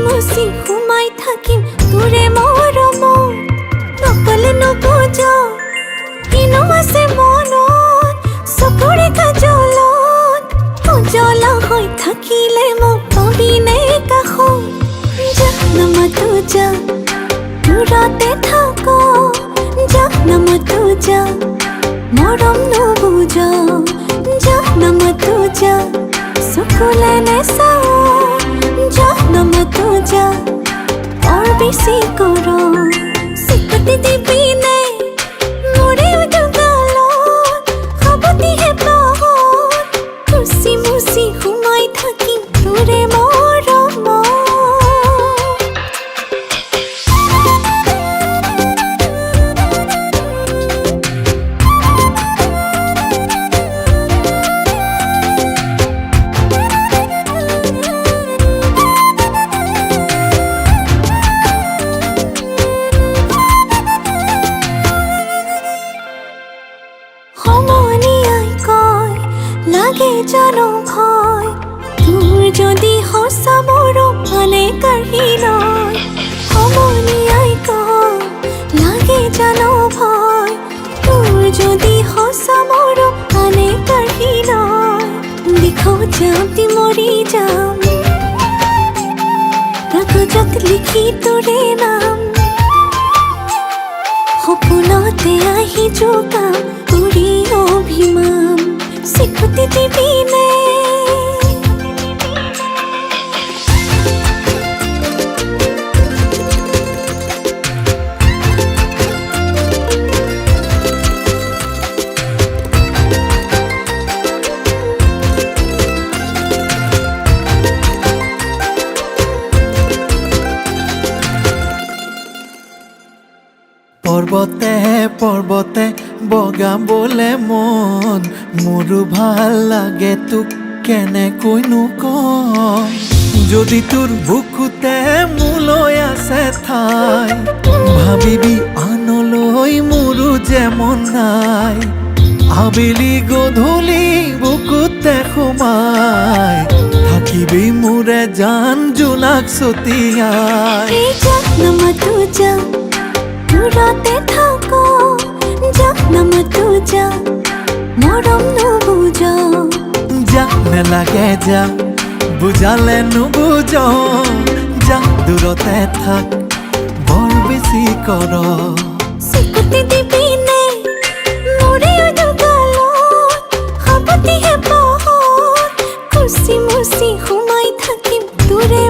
মুচি সোমাই থাকিম তোৰে মৰমত নকলে নুবুজ কিনো আছে মনত চকুৰে কাজলত উজ্বলা হৈ থাকিলে মোক পাবিনে কাষত যা নামাতো যা দূৰতে থাক যা নামাতো যা মৰম নুবুজ যা নামাতো যা চকুলে নেচাও যা নামাতো যা বৰ বেছি কৰ চিকটি দিবিনে মোৰে উদগালত সাৱতিহে পাহত খুচি মুচি সোমাই থাকিম তোৰে মৰমত সমনীয়াই কয় লাগে জানো ভয় তোৰ যদি সঁচা মৰম মানে কাঢ়ি লয় সমনীয়াই কয় লাগে জানো ভয় তোৰ যদি সঁচা মৰম মানে কাঢ়ি লয় লিখো যাম মৰি যাম কাগজত লিখি তোৰে নাম সপোনতে আহি জোকাম কৰি অভিমান চিকুটি দিবিনে পৰ্বতে পৰ্বতে বগাবলে মন মোৰো ভাল লাগে তোক কেনেকৈনো কম যদি তোৰ বুকুতে মোলৈ আছে ঠাই ভাবিবি আনলৈ মোৰো যে মন নাই আবেলি গধূলি বুকুতে সোমাই থাকিবি মোৰে জান জোনাক ছটিয়াই যা নামাতো যা দূৰতে থাক যা নামাতো যা মৰম নুবুজ যা নেলাগে যা বুজালে নুবুজ যা দূৰতে থাক বৰ বেছি কৰ চিকুটি দিবিনে মোৰে উদগালত সাৱতিহে পাহত খুচি মুচি সোমাই থাকিম তোৰে